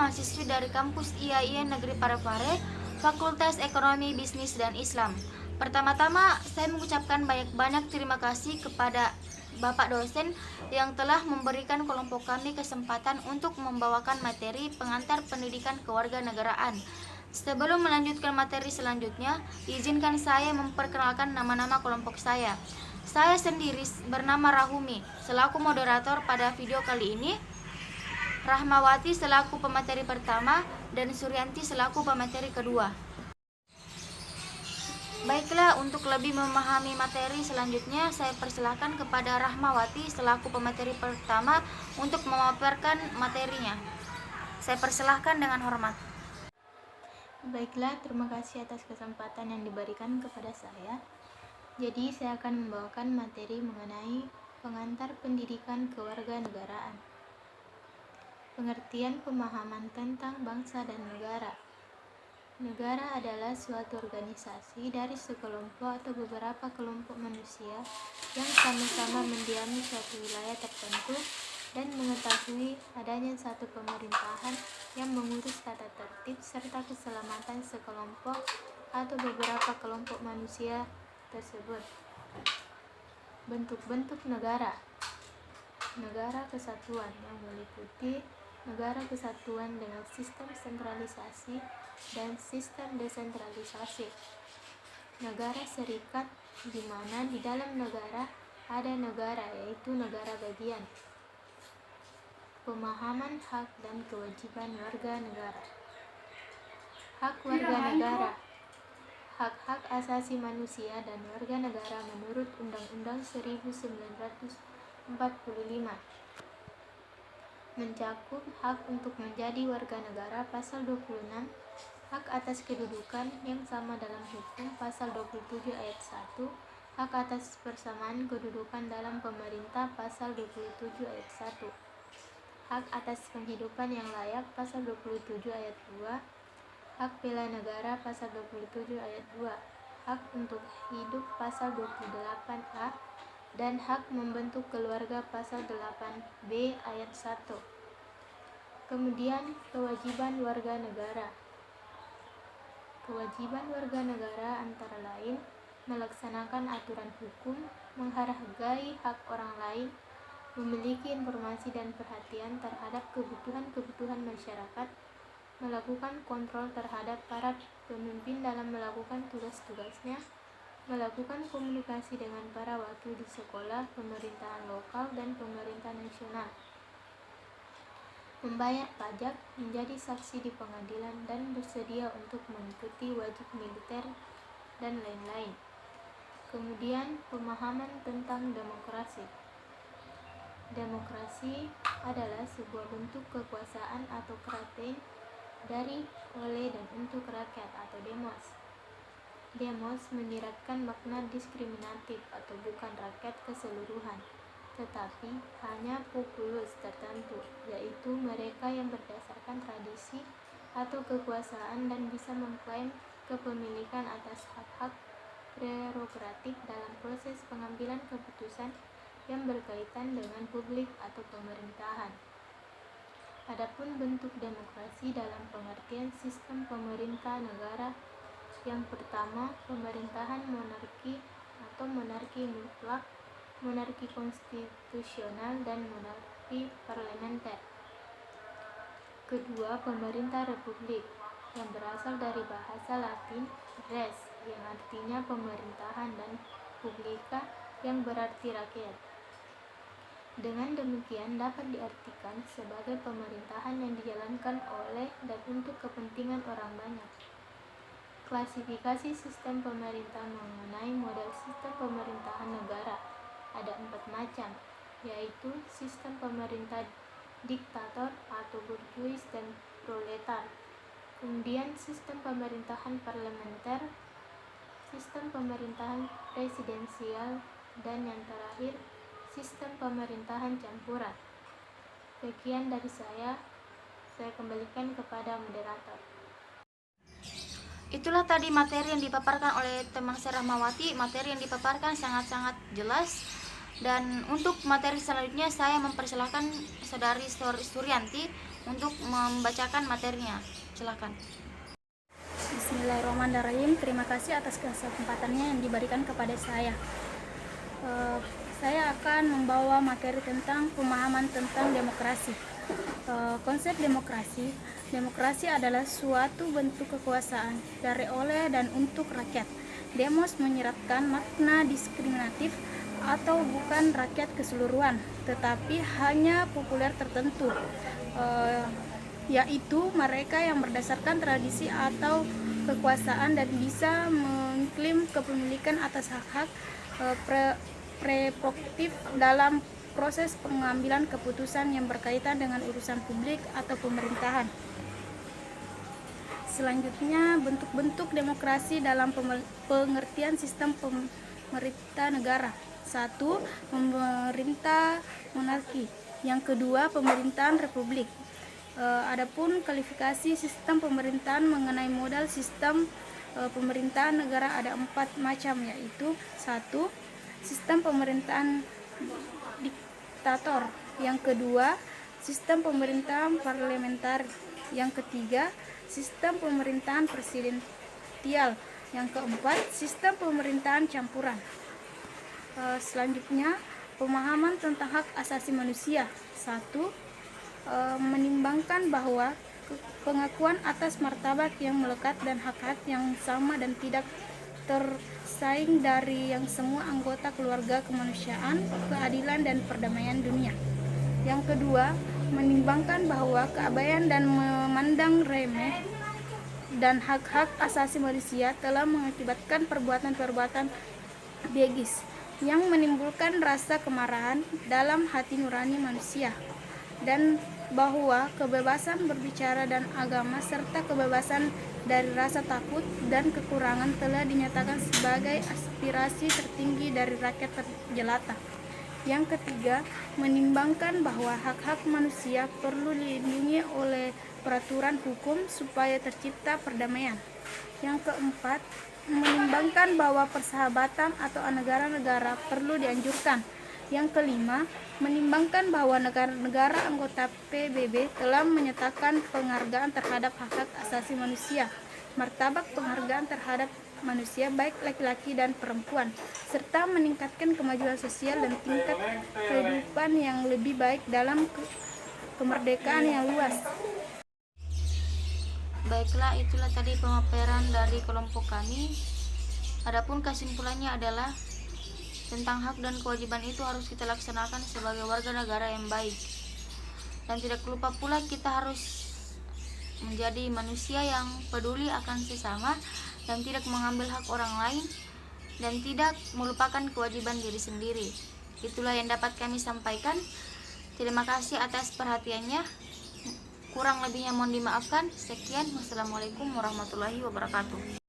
mahasiswi dari kampus IAIN Negeri Parepare, Fakultas Ekonomi, Bisnis, dan Islam. Pertama-tama, saya mengucapkan banyak-banyak terima kasih kepada Bapak dosen yang telah memberikan kelompok kami kesempatan untuk membawakan materi pengantar pendidikan kewarganegaraan. Sebelum melanjutkan materi selanjutnya, izinkan saya memperkenalkan nama-nama kelompok saya. Saya sendiri bernama Rahumi, selaku moderator pada video kali ini, Rahmawati selaku pemateri pertama, dan Suryanti selaku pemateri kedua. Baiklah, untuk lebih memahami materi selanjutnya, saya persilahkan kepada Rahmawati selaku pemateri pertama untuk memaparkan materinya. Saya persilahkan dengan hormat. Baiklah, terima kasih atas kesempatan yang diberikan kepada saya. Jadi, saya akan membawakan materi mengenai pengantar pendidikan kewarganegaraan. Pengertian pemahaman tentang bangsa dan negara. Negara adalah suatu organisasi dari sekelompok atau beberapa kelompok manusia yang sama-sama mendiami suatu wilayah tertentu dan mengetahui adanya satu pemerintahan yang mengurus tata tertib serta keselamatan sekelompok atau beberapa kelompok manusia tersebut. Bentuk-bentuk negara. Negara kesatuan yang meliputi negara kesatuan dengan sistem sentralisasi dan sistem desentralisasi. Negara serikat, di mana di dalam negara ada negara, yaitu negara bagian. Pemahaman hak dan kewajiban warga negara. Hak warga negara. Hak-hak asasi manusia dan warga negara menurut Undang-Undang 1945 mencakup hak untuk menjadi warga negara pasal 26, hak atas kedudukan yang sama dalam hukum pasal 27 ayat 1, hak atas persamaan kedudukan dalam pemerintah pasal 27 ayat 1, hak atas penghidupan yang layak pasal 27 ayat 2, hak bela negara pasal 27 ayat 2, hak untuk hidup pasal 28A, dan hak membentuk keluarga pasal 8B ayat 1. Kemudian, kewajiban warga negara. Kewajiban warga negara antara lain melaksanakan aturan hukum, menghargai hak orang lain, memiliki informasi dan perhatian terhadap kebutuhan-kebutuhan masyarakat, melakukan kontrol terhadap para pemimpin dalam melakukan tugas-tugasnya, melakukan komunikasi dengan para wakil di sekolah, pemerintahan lokal, dan pemerintah nasional, membayar pajak, menjadi saksi di pengadilan, dan bersedia untuk mengikuti wajib militer, dan lain-lain. Kemudian, pemahaman tentang demokrasi. Demokrasi adalah sebuah bentuk kekuasaan atau kraten dari, oleh, dan untuk rakyat atau demos. Demos menyiratkan makna diskriminatif atau bukan rakyat keseluruhan, tetapi hanya populus tertentu, yaitu mereka yang berdasarkan tradisi atau kekuasaan dan bisa mengklaim kepemilikan atas hak-hak prerogatif dalam proses pengambilan keputusan yang berkaitan dengan publik atau pemerintahan. Adapun bentuk demokrasi dalam pengertian sistem pemerintah negara, yang pertama, pemerintahan monarki atau monarki mutlak, monarki konstitusional, dan monarki parlementer. Kedua, pemerintah republik, yang berasal dari bahasa Latin res, yang artinya pemerintahan, dan publica, yang berarti rakyat. Dengan demikian dapat diartikan sebagai pemerintahan yang dijalankan oleh dan untuk kepentingan orang banyak. Klasifikasi sistem pemerintah mengenai model sistem pemerintahan negara ada 4 macam, yaitu sistem pemerintah diktator atau burjuis dan proletar, kemudian sistem pemerintahan parlementer, sistem pemerintahan presidensial, dan yang terakhir sistem pemerintahan campuran. Sekian dari saya kembalikan kepada moderator. Itulah tadi materi yang dipaparkan oleh teman saya Rahmawati. Materi yang dipaparkan sangat-sangat jelas Dan untuk materi selanjutnya saya mempersilahkan Saudari Suryanti untuk membacakan materinya. Silakan. Bismillahirrahmanirrahim. Terima kasih atas kesempatannya yang diberikan kepada saya. Saya akan membawa materi tentang pemahaman tentang demokrasi. Konsep demokrasi adalah suatu bentuk kekuasaan dari, oleh, dan untuk rakyat. Demos menyiratkan makna diskriminatif atau bukan rakyat keseluruhan, tetapi hanya populer tertentu, yaitu mereka yang berdasarkan tradisi atau kekuasaan dan bisa mengklaim kepemilikan atas hak-hak prerogatif dalam proses pengambilan keputusan yang berkaitan dengan urusan publik atau pemerintahan. Selanjutnya, bentuk-bentuk demokrasi dalam pengertian sistem pemerintah negara. 1. Pemerintah monarki. Yang kedua, pemerintahan republik. Adapun kualifikasi sistem pemerintahan mengenai modal sistem pemerintahan negara ada 4 macam, yaitu 1. Sistem pemerintahan diktator. Yang kedua, sistem pemerintahan parlementer. Yang ketiga, sistem pemerintahan presidensial. Yang keempat, sistem pemerintahan campuran. Selanjutnya, pemahaman tentang hak asasi manusia. 1. Menimbangkan bahwa pengakuan atas martabat yang melekat dan hak-hak yang sama dan tidak tersaing dari yang semua anggota keluarga kemanusiaan, keadilan, dan perdamaian dunia. Yang kedua, menimbangkan bahwa keabaian dan memandang remeh dan hak-hak asasi manusia telah mengakibatkan perbuatan-perbuatan begis yang menimbulkan rasa kemarahan dalam hati nurani manusia, dan bahwa kebebasan berbicara dan agama serta kebebasan dari rasa takut dan kekurangan telah dinyatakan sebagai aspirasi tertinggi dari rakyat jelata. Yang ketiga, menimbangkan bahwa hak-hak manusia perlu dilindungi oleh peraturan hukum supaya tercipta perdamaian. Yang keempat, menimbangkan bahwa persahabatan atau negara-negara perlu dianjurkan. Yang kelima, menimbangkan bahwa negara-negara anggota PBB telah menyatakan penghargaan terhadap hak-hak asasi manusia, martabat penghargaan terhadap manusia baik laki-laki dan perempuan, serta meningkatkan kemajuan sosial dan tingkat kehidupan yang lebih baik dalam kemerdekaan yang luas. Baiklah, itulah tadi pemaparan dari kelompok kami. Adapun kesimpulannya adalah tentang hak dan kewajiban itu harus kita laksanakan sebagai warga negara yang baik. Dan tidak lupa pula kita harus menjadi manusia yang peduli akan sesama dan tidak mengambil hak orang lain dan tidak melupakan kewajiban diri sendiri. Itulah yang dapat kami sampaikan. Terima kasih atas perhatiannya. Kurang lebihnya mohon dimaafkan. Sekian, wassalamualaikum warahmatullahi wabarakatuh.